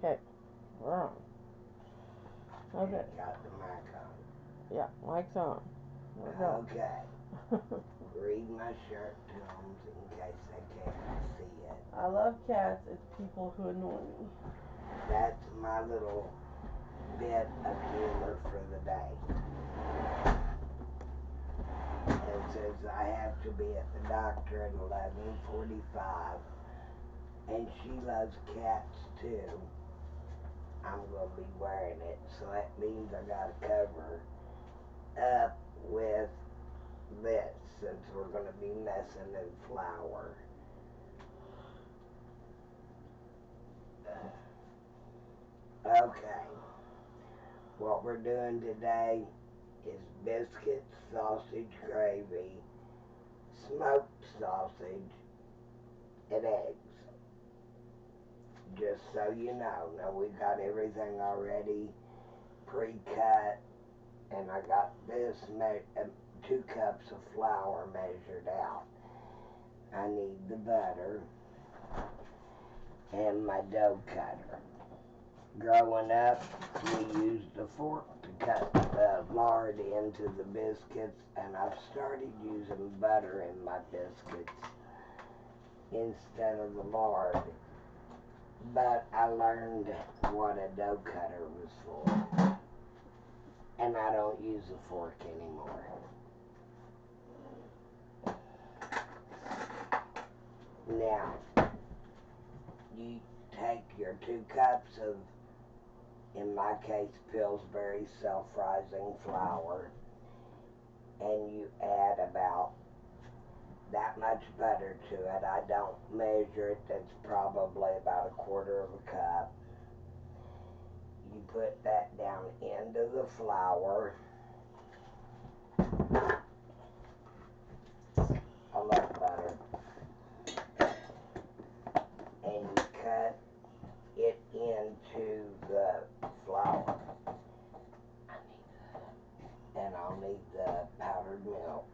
Okay. We're on. Okay. You got the mic on. Yeah, mic's on. We're going. Okay. Read my shirt to them in case they can't see it. I love cats. It's people who annoy me. That's my little bit of humor for the day. It says I have to be at the doctor at 11:45, and she loves cats too. I'm going to be wearing it, so that means I got to cover up with this since we're going to be messing in flour. Okay, what we're doing today is biscuits, sausage gravy, smoked sausage, and eggs. Just so you know, now we've got everything already pre-cut, and I got this 2 cups of flour measured out. I need the butter and my dough cutter. Growing up, we used a fork to cut the lard into the biscuits, and I've started using butter in my biscuits instead of the lard. But I learned what a dough cutter was for, and I don't use a fork anymore. Now, you take your 2 cups of, in my case, Pillsbury self-rising flour, and you add about that much butter to it. I don't measure it. That's probably about 1/4 of a cup. You put that down into the flour. I love butter. And you cut it into the flour. And I'll need the powdered milk.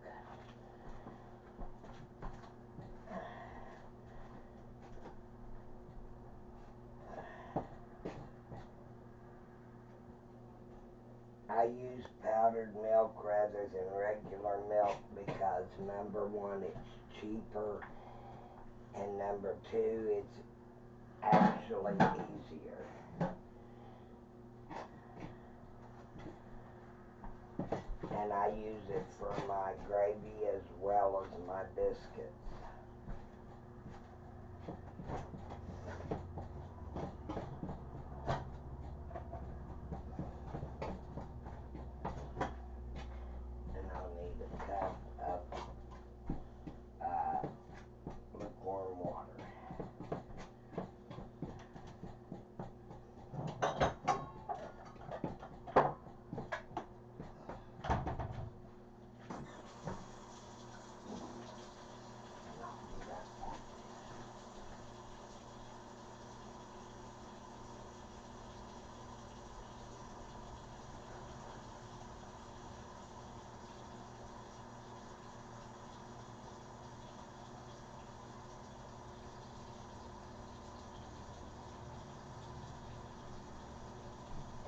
I use powdered milk rather than regular milk because number one, it's cheaper, and number two, it's actually easier. And I use it for my gravy as well as my biscuits. And I'll need a cup of lukewarm water.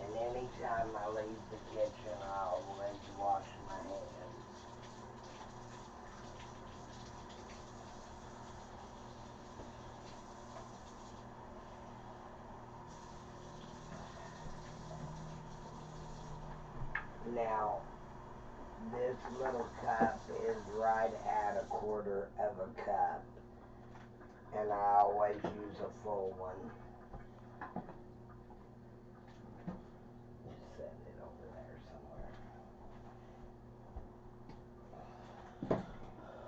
And anytime I leave the kitchen, I always wash my hands. Now, this little cup is right at 1/4 of a cup, and I always use a full one. Just set it over there somewhere.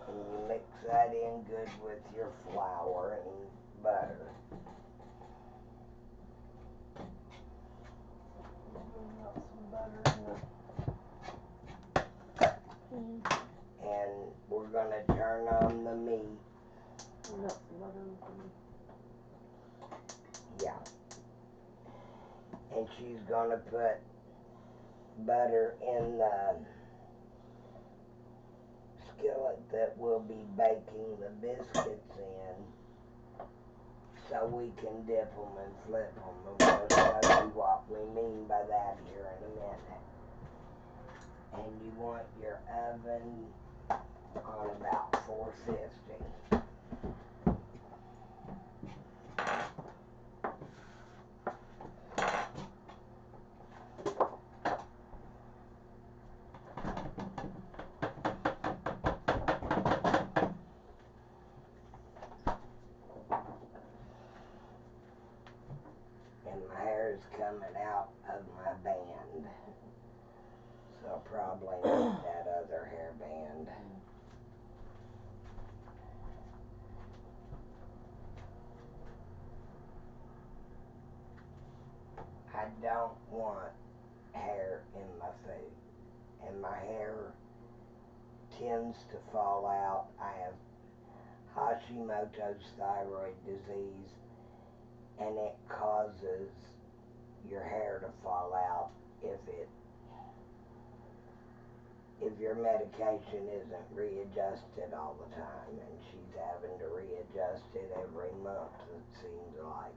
And you mix that in good with your flour and butter. Got some butter in the And we're going to turn on the meat. got some butter in the Yeah. And she's going to put butter in the skillet that we'll be baking the biscuits in. so we can dip them and flip them, and we'll show you what we mean by that here in a minute. And you want your oven on about 450. And my hair is coming out of my band, so I'll probably need that other hairband. I don't want hair in my food, and my hair tends to fall out. I have Hashimoto's thyroid disease, and it causes your hair to fall out if your medication isn't readjusted all the time, and she's having to readjust it every month, it seems like.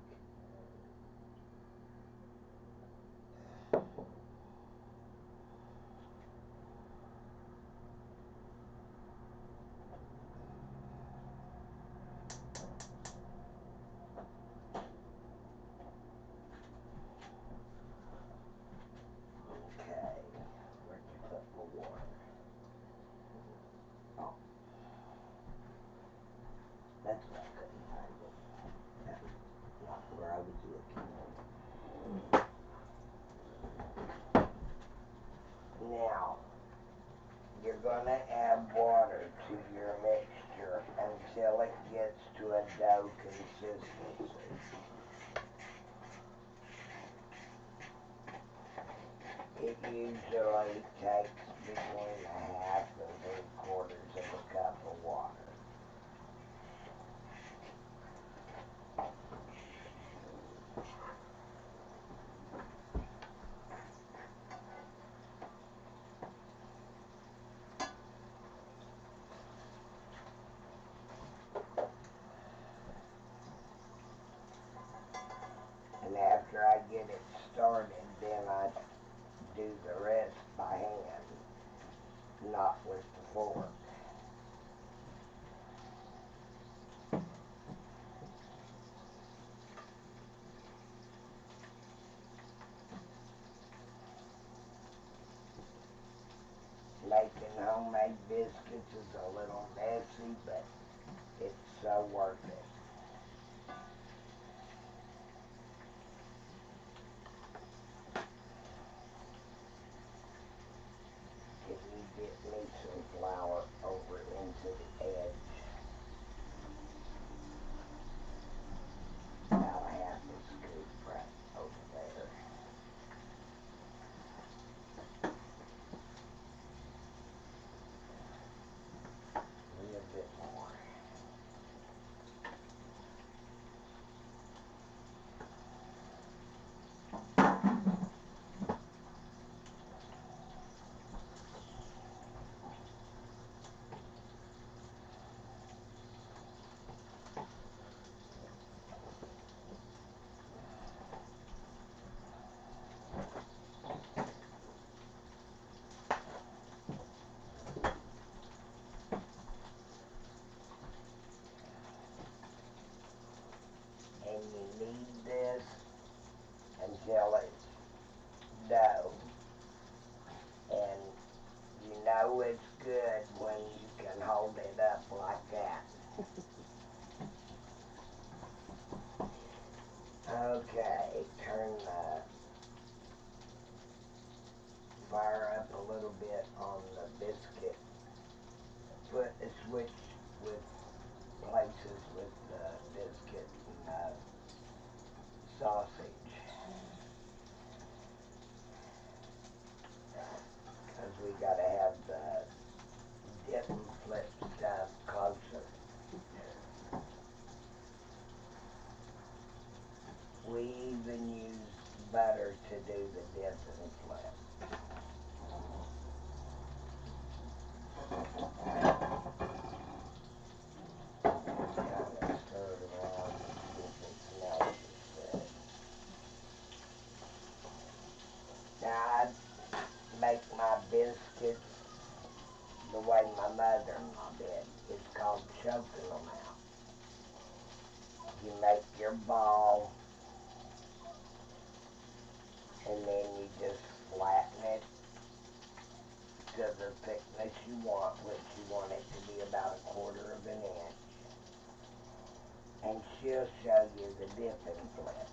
Okay, where'd you put my water? Oh, that's why I couldn't find it. That's not where I was looking. Now, you're gonna add water to your mixture until it gets to a dough consistency. It usually takes between a half and 3/4 of a cup of water. And after I get it started, then I do the rest by hand, not with the fork. Making homemade biscuits is a little messy, but it's so worth it. Can you get me some flour over into the edge? About a half a scoop right over there. A little bit more. And you knead this until it's dough. And you know it's good when you can hold it up like that. Okay, turn the fire up a little bit on the biscuit. Put a switch with places with the biscuit and the sausage. Because we gotta have the dip and flip stuff closer. We even use butter to do the dip and flip. Kind of stir it around and see if it's ball, and then you just flatten it to the thickness you want, which you want it to be about 1/4 of an inch. And she'll show you the dipping flip.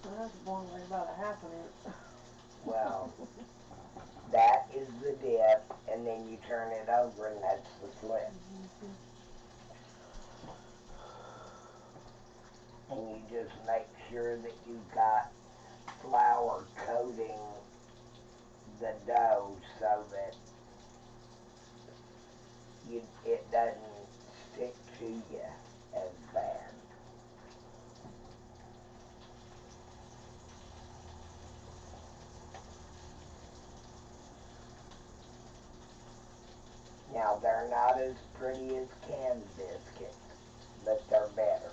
So that's only about a 1/2 inch. Well, that is the dip, and then you turn it over, and that's the flip. And you just make sure that you've got flour coating the dough so that it doesn't stick to you as bad. Now, they're not as pretty as canned biscuits, but they're better.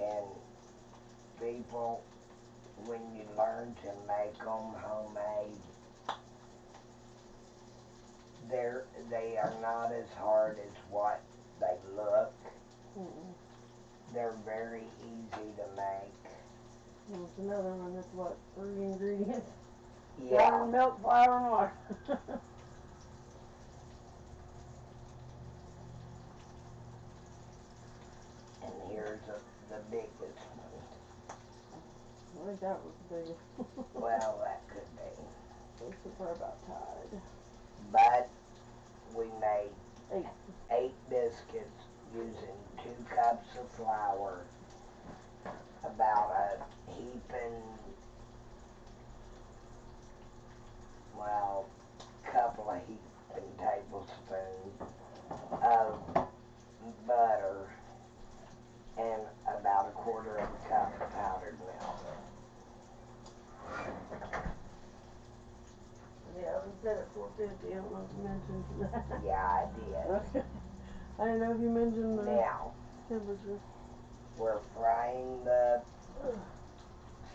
And people, when you learn to make them homemade, they are not as hard as what they look. They're very easy to make. It's another one that's what, 3 ingredients? Yeah. Water, milk, flour, and water. And here's the biggest one. I think that was the biggest. Well, that could be. Those are about tied. But we made 8. 8 biscuits using 2 cups of flour, about a heaping, well, couple of heaping tablespoons of butter, and about 1/4 of a cup of powdered milk. Yeah, it was set at 450. I don't know if you mentioned that. Yeah, I did. Okay. I didn't know if you mentioned the Now, temperature. we're frying the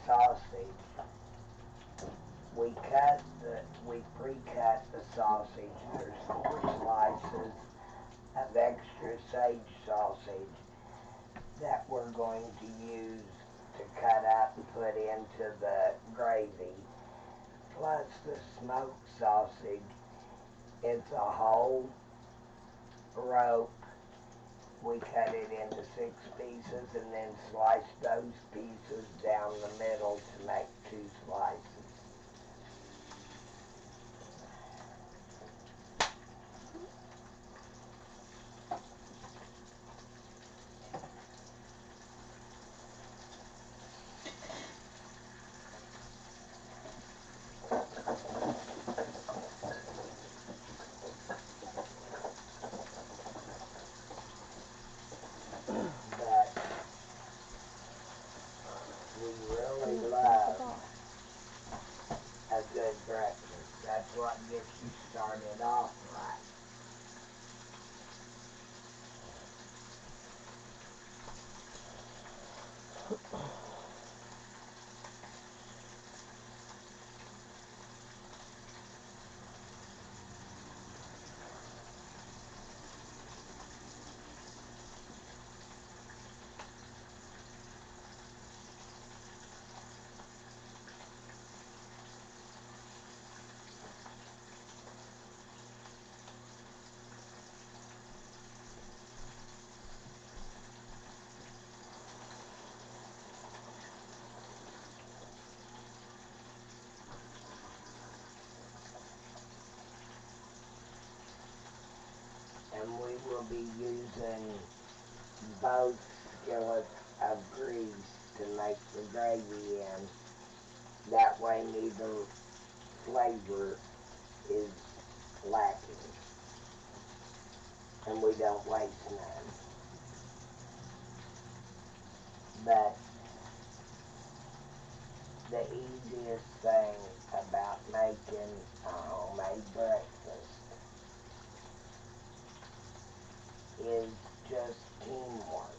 sausage. We pre-cut the sausage. There's 4 slices of extra sage sausage that we're going to use to cut up and put into the gravy. Plus the smoked sausage. It's a whole rope. We cut it into 6 pieces and then slice those pieces down the middle to make 2 slices. But we really love a good breakfast. That's what gets you started off right. And we will be using both skillets of grease to make the gravy in. That way neither flavor is lacking. And we don't waste none. But the easiest thing about making a homemade breakfast is just teamwork.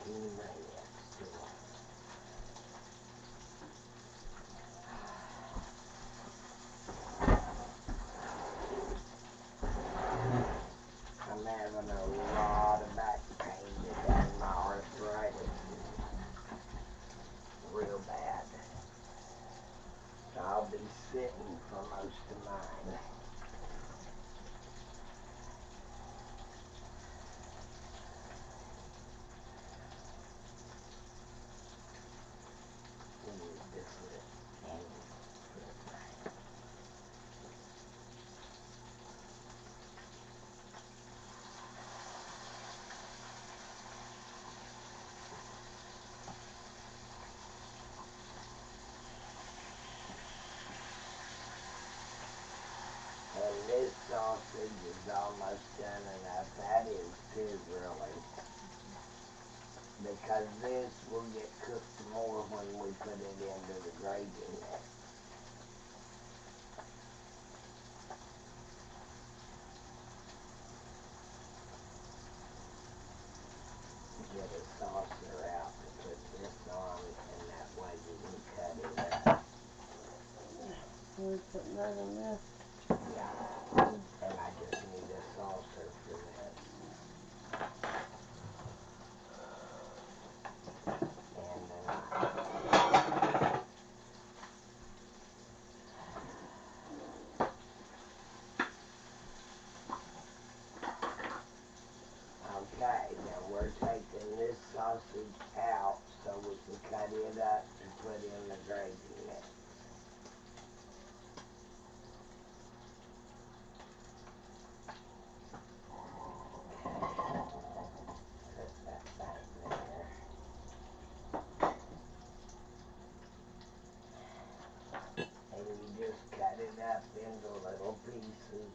Can you bring that stool? I'm having a lot of back pain today. My arthritis is real bad. So I'll be sitting for most of mine. We need this little and this sausage is almost done enough. That is too, really. Because this will get cooked more when we put it into the gravy next. Get a saucer out to put this on, and that way we can cut it up. We're putting that in there. Yeah, and I just need a saucer for this. And a knife. Okay, now we're taking this sausage out so we can cut it up to put in the gravy next. Set that back there. And you just cut it up into little pieces.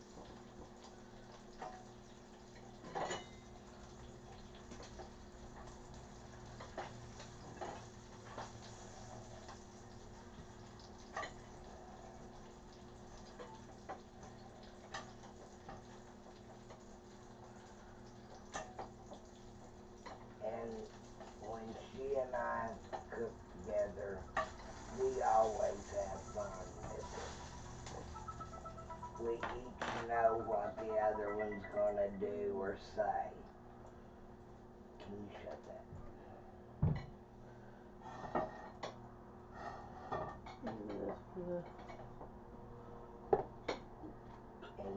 And when she and I cook together, we always have fun with it. We each know what the other one's gonna do or say. Can you shut that? Do this for the And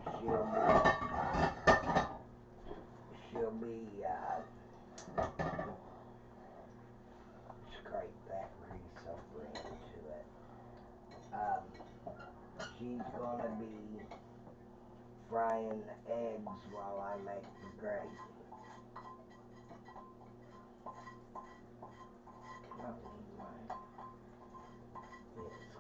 she'll be scrape that grease over into it. She's gonna be frying the eggs while I make the gravy. I don't need my whisk.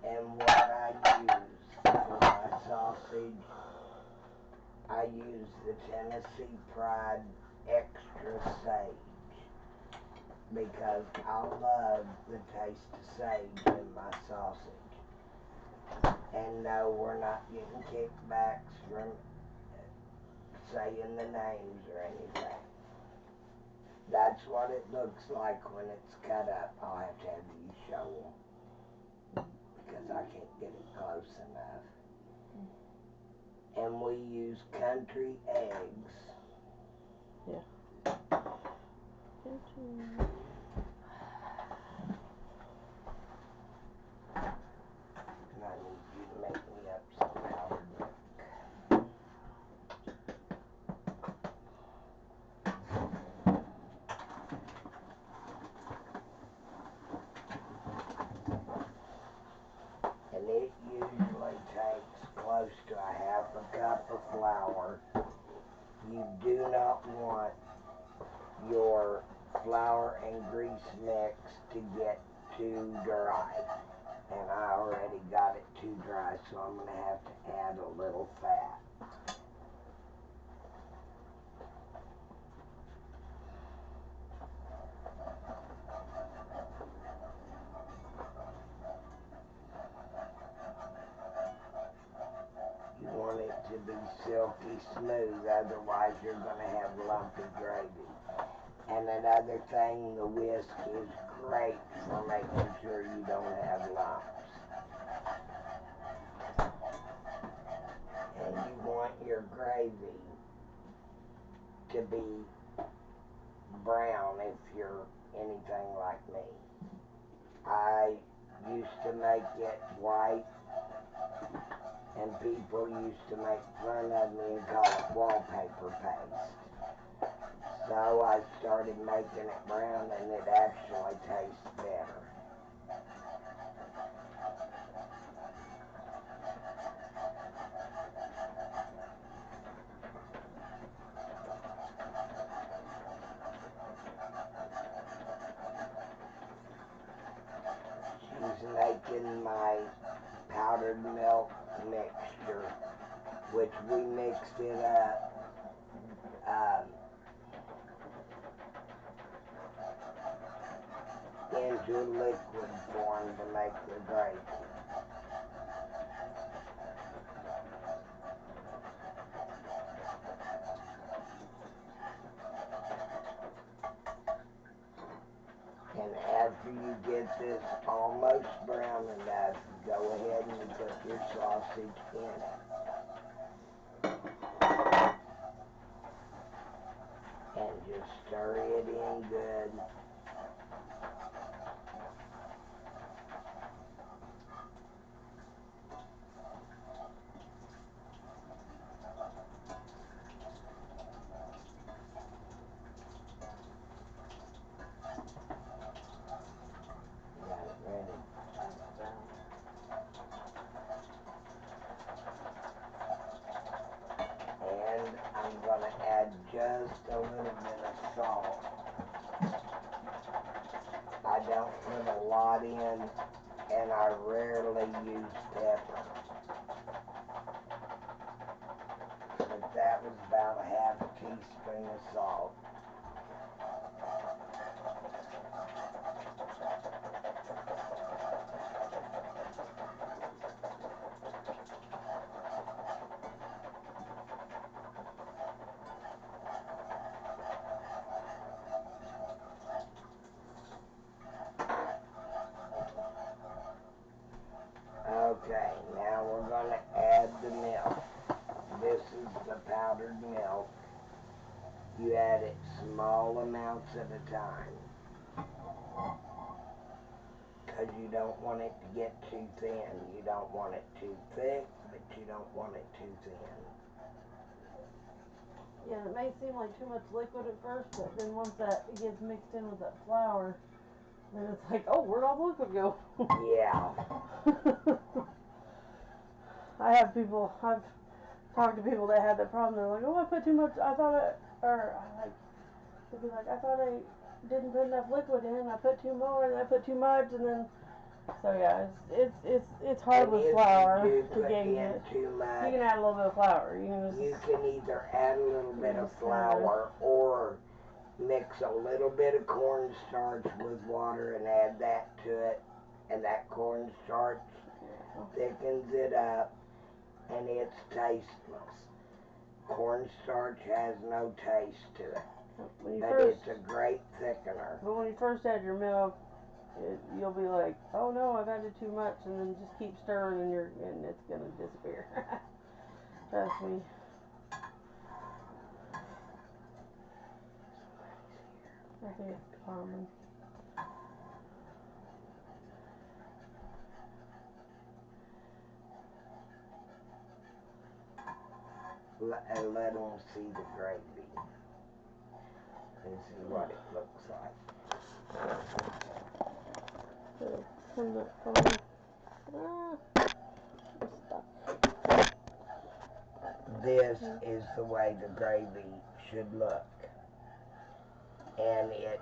And what I use for my sausage, I use the Tennessee Pride Extra Sage because I love the taste of sage in my sausage. And no, we're not getting kickbacks from saying the names or anything. That's what it looks like when it's cut up. I'll have to have you show them because I can't get it close enough. And we use country eggs Yeah. And I need you to make me up some powdered milk. And it usually takes close to a half a cup of flour. You do not want your flour and grease mix to get too dry. And I already got it too dry, so I'm going to have to add a little fat. You want it to be silky smooth, otherwise you're going to have lumpy gravy. And another thing, the whisk is great for making sure you don't have lumps. And you want your gravy to be brown if you're anything like me. I used to make it white, and people used to make fun of me and call it wallpaper paste. So I started making it brown, and it actually tastes better. She's making my powdered milk mixture, which we mixed it up into liquid form to make the gravy. And after you get this almost brown enough, go ahead and put your sausage in it. And just stir it in good. Got it ready. And I'm going to add just a little bit of salt. I don't put a lot in, and I rarely use pepper. But that was about a half a teaspoon of salt. Okay, now we're going to add the milk. This is the powdered milk. You add it small amounts at a time, because you don't want it to get too thin. You don't want it too thick, but you don't want it too thin. Yeah, it may seem like too much liquid at first, but then once that it gets mixed in with that flour, then it's like, oh, where'd all the liquid go? Yeah. I've talked to people that had that problem. They're like, oh, I put too much. I thought they'd be like, I thought I didn't put enough liquid in. I put too more, and I put too much, and then. So yeah, it's hard And with if flour you do to put gauge in it. too much, You can add a little bit of flour. you can either add a little bit of flour or mix a little bit of cornstarch with water and add that to it, and that cornstarch thickens it up, and it's tasteless. Cornstarch has no taste to it, but it's a great thickener. But when you first add your milk, you'll be like, oh no, I've added too much, and then just keep stirring, and it's gonna disappear. Trust me. I think it's common. And let them see the gravy and see what it looks like. So, I'm not going. I'm stuck. This is the way the gravy should look. And it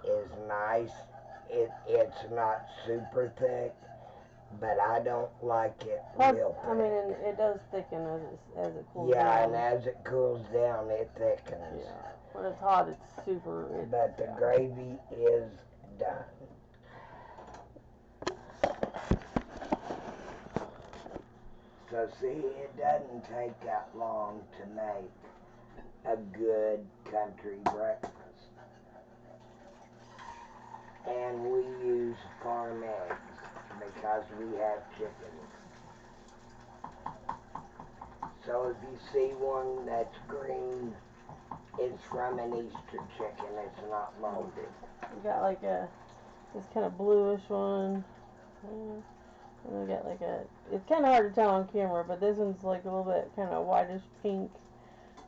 is nice. It's not super thick, but I don't like it real thick. I mean, and it does thicken as it cools down. Yeah, and as it cools down, it thickens. Yeah, when it's hot, it's super. But the gravy is done. So see, it doesn't take that long to make a good country breakfast. And we use farm eggs because we have chickens. So if you see one that's green, it's from an Easter chicken. It's not molded. We got like this kind of bluish one. And we got like it's kind of hard to tell on camera, but this one's like a little bit kind of whitish pink.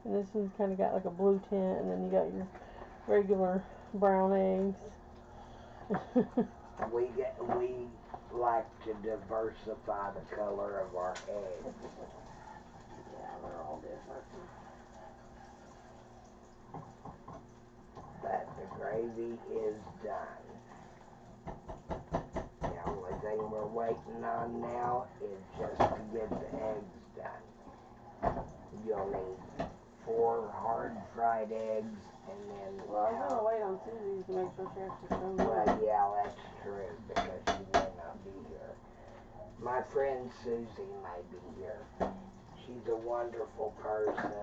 And this one's kind of got like a blue tint, and then you got your regular brown eggs. We like to diversify the color of our eggs. Yeah, they're all different. But the gravy is done. The only thing we're waiting on now is just to get the eggs done. You'll need 4 hard fried eggs and then... Well, I was going to wait on Susie's to make sure she actually shows up. Well, yeah, that's true, because she may not be here. My friend Susie may be here. She's a wonderful person.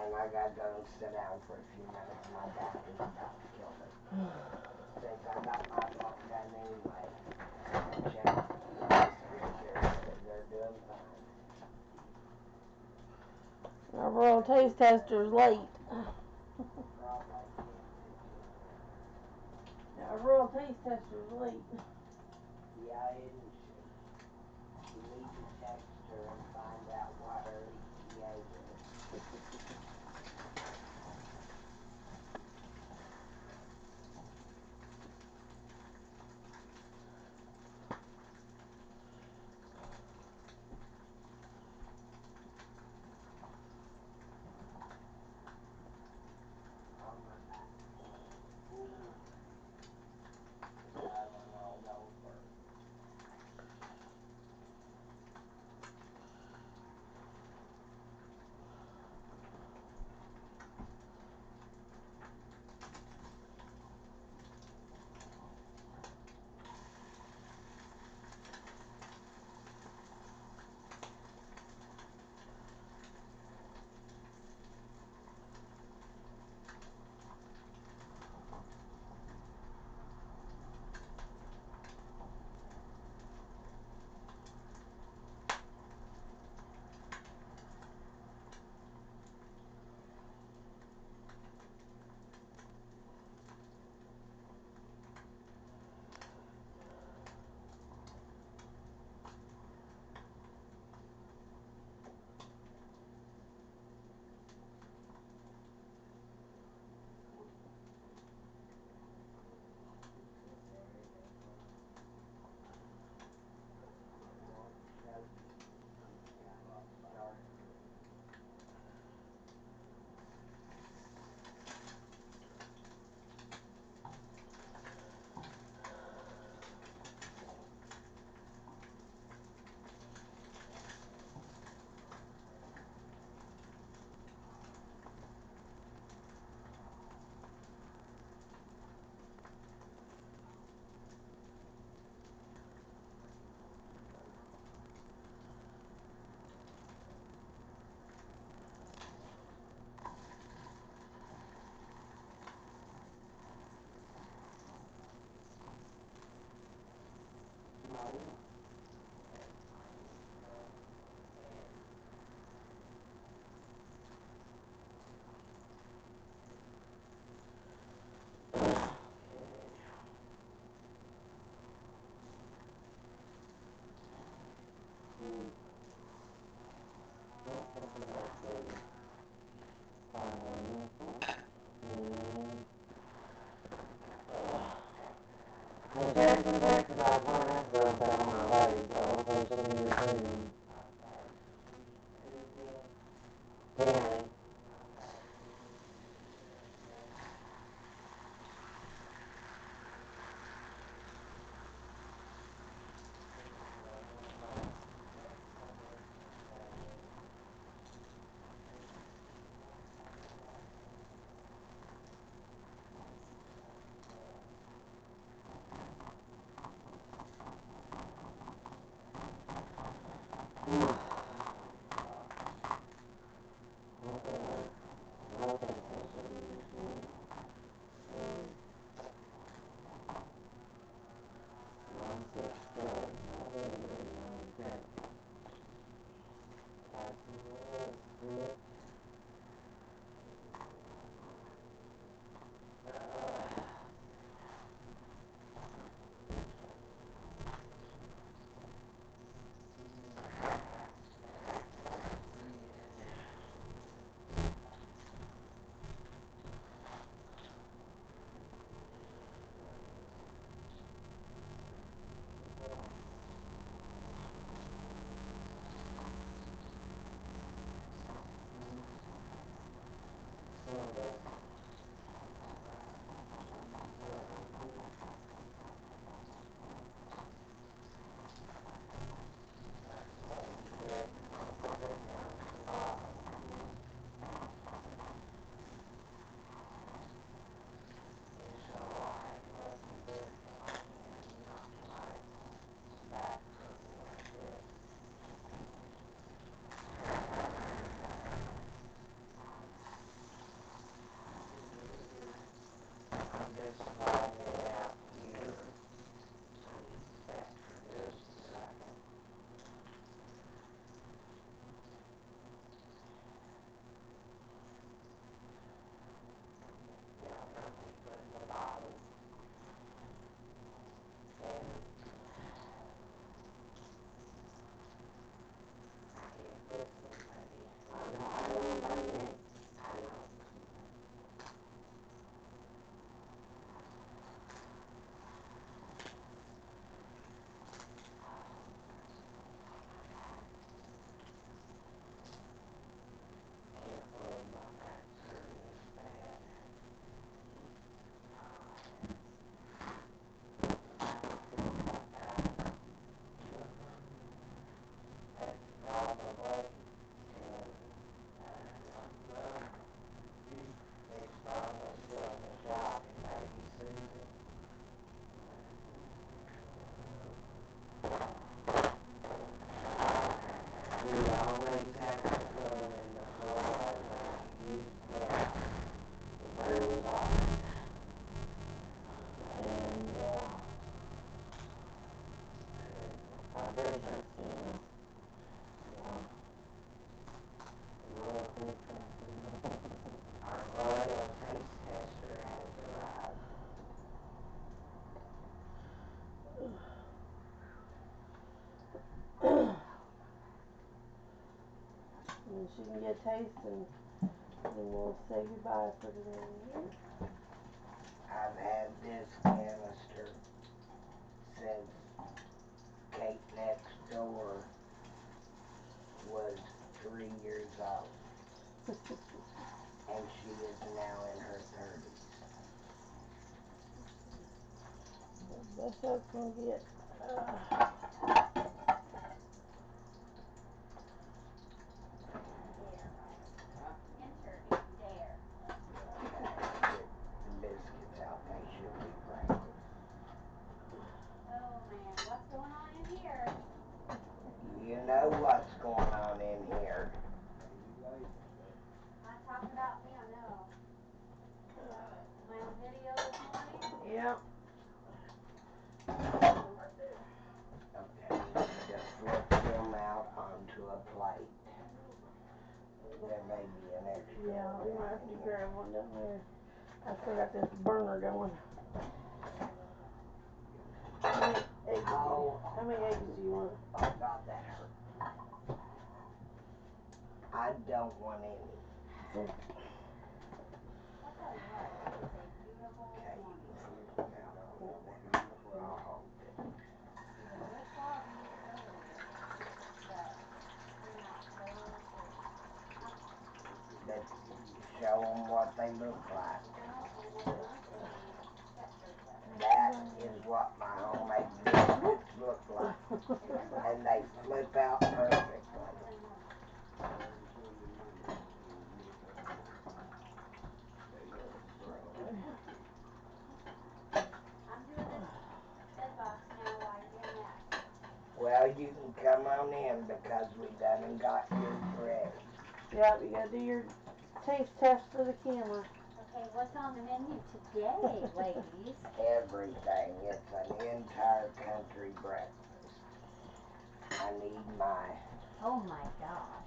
And I got to go and sit down for a few minutes. My back is about to kill me. Since I got my walk done anyway. Check the Biscuits, they're doing fine. Our rural taste tester's late. Our rural taste tester's late. Yeah, isn't she? You need to text her and find out what her ETA is. I'm taking back about one I drove down my way, so hopefully she'll be here soon. Danny. And she can get a taste, and then we'll say goodbye for today. I've had this canister since Kate next door was 3 years old. And she is now in her 30s. Best that's gonna get. Get the biscuits out, they should be practiced. Oh man, what's going on in here? You know what's going on in here. Not talking about me, I know. Am I on video this morning? Yep. Okay, you need to flip them out onto a plate. There may be an extra Yeah, we might have in to here. grab one down there. I still got this burner going. How many eggs do you want? Oh God, that hurt. I don't want any. I'll tell you what, it is a beautiful Okay, morning. flip them out on there. and they flip out perfectly. I'm doing this bed box now while you're doing that. Well, you can come on in because we done and got yours ready. Yep, you gotta do your taste test for the camera. Okay, what's on the menu today, ladies? Everything. It's an entire country breakfast. I need my... Oh my gosh.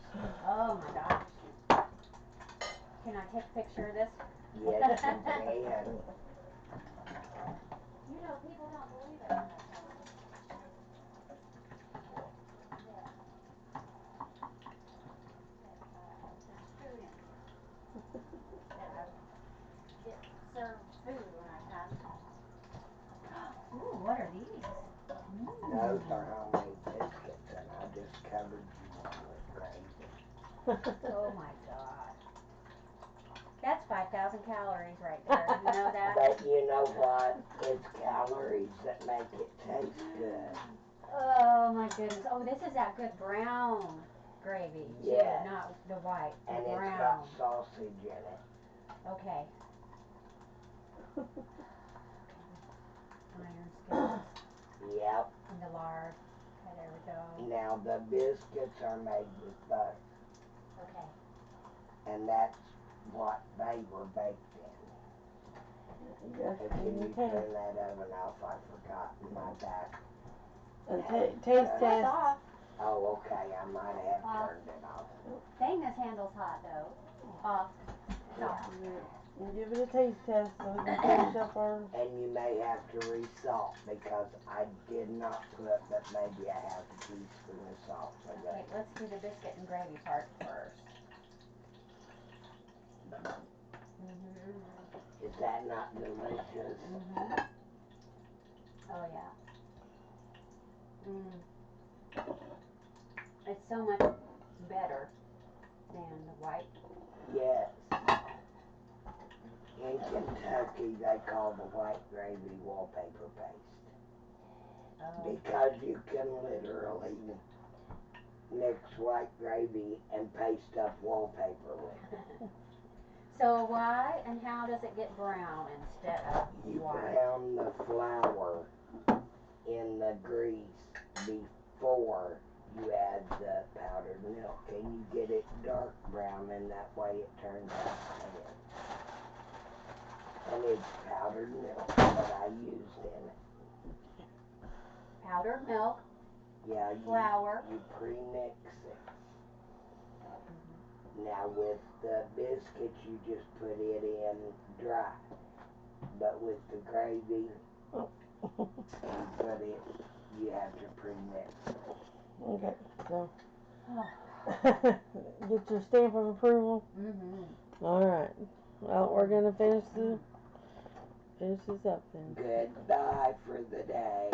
Oh my gosh. Can I take a picture of this? Yes, you can. You know, people don't believe it when I tell them. Yeah. There's food in here. That I get served food when I come. Ooh, what are these? Those are homemade biscuits, and I just covered you one with gravy. Oh my God. That's 5,000 calories right there. You know that? But you know what? It's calories that make it taste good. Oh my goodness. Oh, this is that good brown gravy too, Yes. not the white. The And brown. it's got sausage in it. Okay. Iron skills Yep. and the lard. Okay, there we go. Now the biscuits are made with butter, Okay. and that's what they were baked in. Yes, And can you okay. turn that oven off? I forgot my back. And taste It's test. off. Oh, okay. I might have Off. turned it off. Dang, this handle's hot though. Off. It's Yeah. off. And give it a taste test so we can finish up our... And you may have to resalt because I did not put, but maybe a half a teaspoon of salt for Okay, that. let's do the biscuit and gravy part first. Is that not delicious? Oh yeah. It's so much better than the white. Yes. In Kentucky, they call the white gravy wallpaper paste. Oh. Because you can literally mix white gravy and paste up wallpaper with it. So why and how does it get brown instead of You white? brown the flour in the grease before you add the powdered milk, and you get it dark brown, and that way it turns out thin. And it's powdered milk that I used in it. Powdered milk, Yeah, flour. you pre-mix it. Now with the biscuits, you just put it in dry. But with the gravy, you have to pre-mix it. Okay, so... Get your stamp of approval. Alright. Well, we're gonna finish this up then. Goodbye for the day.